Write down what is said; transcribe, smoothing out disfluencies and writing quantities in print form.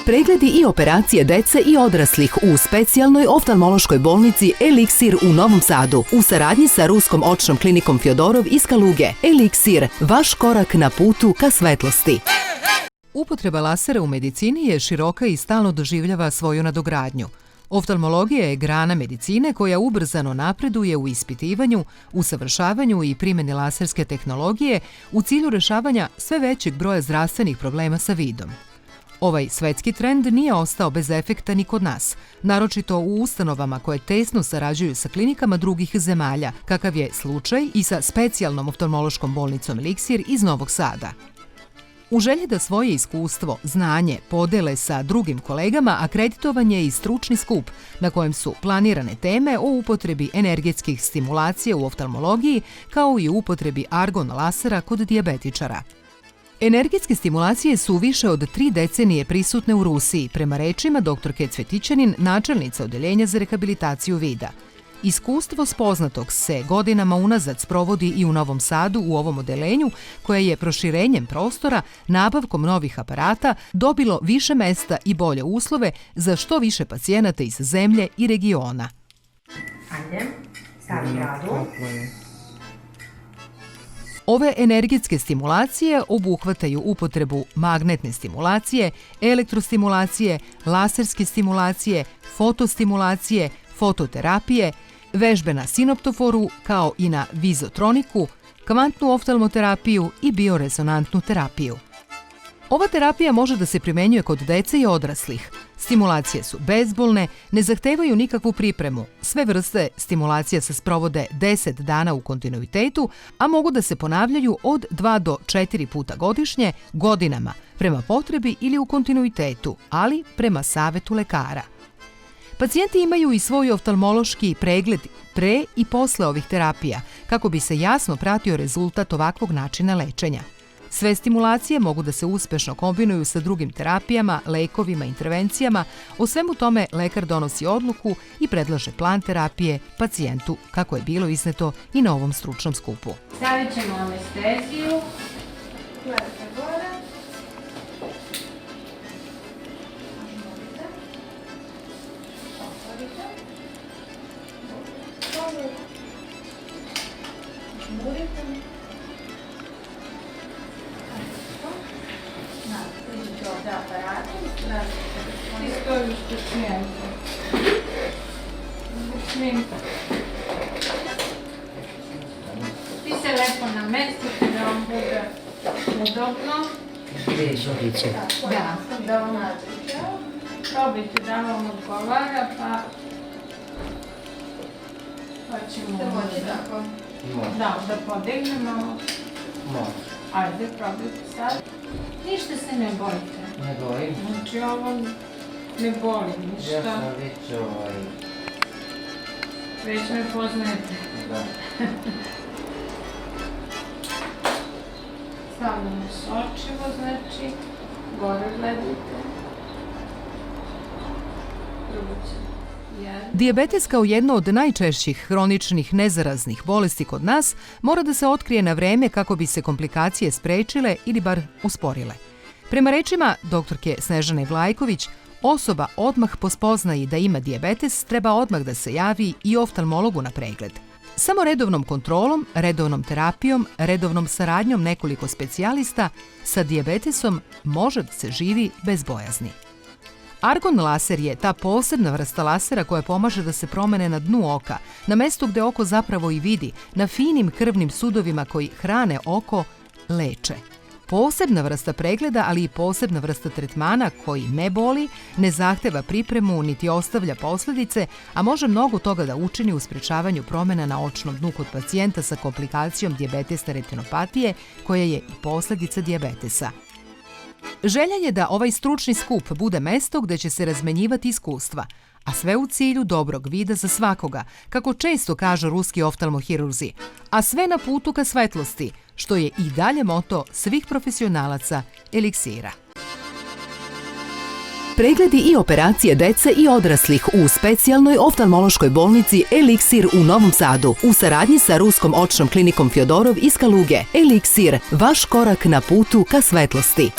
Pregledi i operacije dece i odraslih u specijalnoj oftalmološkoj bolnici Eliksir u Novom Sadu u saradnji sa Ruskom očnom klinikom Fjodorov iz Kaluge. Eliksir, vaš korak na putu ka svetlosti. Upotreba lasera u medicini je široka i stalno doživljava svoju nadogradnju. Oftalmologija je grana medicine koja ubrzano napreduje u ispitivanju, usavršavanju i primjeni laserske tehnologije u cilju rešavanja sve većeg broja zdravstvenih problema sa vidom. Ovaj svetski trend nije ostao bez efekta ni kod nas, naročito u ustanovama koje tesno sarađuju sa klinikama drugih zemalja, kakav je slučaj i sa specijalnom oftalmološkom bolnicom Eliksir iz Novog Sada. U želji da svoje iskustvo, znanje podele sa drugim kolegama, akreditovan je i stručni skup na kojem su planirane teme o upotrebi energetskih stimulacija u oftalmologiji kao i upotrebi argon lasera kod dijabetičara. Energetske stimulacije su više od 3 decenije prisutne u Rusiji, prema rečima dr. Cvetićanin, načelnica Odeljenja za rehabilitaciju vida. Iskustvo spoznatog se godinama unazad sprovodi i u Novom Sadu u ovom odelenju, koje je proširenjem prostora, nabavkom novih aparata, dobilo više mesta i bolje uslove za što više pacijenata iz zemlje i regiona. Ajde, stavi gradu. Ove energetske stimulacije obuhvataju upotrebu magnetne stimulacije, elektrostimulacije, laserske stimulacije, fotostimulacije, fototerapije, vežbe na sinoptoforu kao i na vizotroniku, kvantnu oftalmoterapiju i biorezonantnu terapiju. Ova terapija može da se primenjuje kod dece i odraslih. Stimulacije su bezbolne, ne zahtevaju nikakvu pripremu. Sve vrste stimulacija se sprovode 10 dana u kontinuitetu, a mogu da se ponavljaju od 2 do 4 puta godišnje, godinama, prema potrebi ili u kontinuitetu, ali prema savetu lekara. Pacijenti imaju i svoj oftalmološki pregled pre i posle ovih terapija, kako bi se jasno pratio rezultat ovakvog načina lečenja. Sve stimulacije mogu da se uspešno kombinuju sa drugim terapijama, lekovima, intervencijama. O svemu tome lekar donosi odluku i predlaže plan terapije pacijentu, kako je bilo izneto i na ovom stručnom skupu. Stavit ćemo anesteziju. Gledajte gore. Ti stojiš pacijenta. Ti se lepo namestite da vam bude udobno. Da vam probajte da vam odgovara, pa ćemo da podignemo. Ajde, probajte sad. Ništa se ne bojite. Ne bojim? Znači ovo ne boli ništa. Ja sam Već me poznajete. Da. Stavljamo sočivo, znači, gore gledajte. Dijabetes kao jedno od najčešćih hroničnih nezaraznih bolesti kod nas mora da se otkrije na vreme kako bi se komplikacije sprečile ili bar usporile. Prema rečima dr. Snežane Vlajković, osoba odmah po spoznaji da ima dijabetes treba odmah da se javi i oftalmologu na pregled. Samo redovnom kontrolom, redovnom terapijom, redovnom saradnjom nekoliko specijalista sa dijabetesom može da se živi bez bojazni. Argon laser je ta posebna vrsta lasera koja pomaže da se promene na dnu oka, na mestu gde oko zapravo i vidi, na finim krvnim sudovima koji hrane oko, leče. Posebna vrsta pregleda, ali i posebna vrsta tretmana koji ne boli, ne zahteva pripremu niti ostavlja posledice, a može mnogo toga da učini u sprečavanju promena na očnom dnu kod pacijenta sa komplikacijom dijabetesne retinopatije, koja je i posledica dijabetesa. Želja je da ovaj stručni skup bude mesto gde će se razmenjivati iskustva, a sve u cilju dobrog vida za svakoga, kako često kažu ruski oftalmohirurzi, a sve na putu ka svetlosti, što je i dalje moto svih profesionalaca Eliksira. Pregledi i operacije dece i odraslih u specijalnoj oftalmološkoj bolnici Eliksir u Novom Sadu u saradnji sa Ruskom očnom klinikom Fjodorov iz Kaluge. Eliksir, vaš korak na putu ka svetlosti.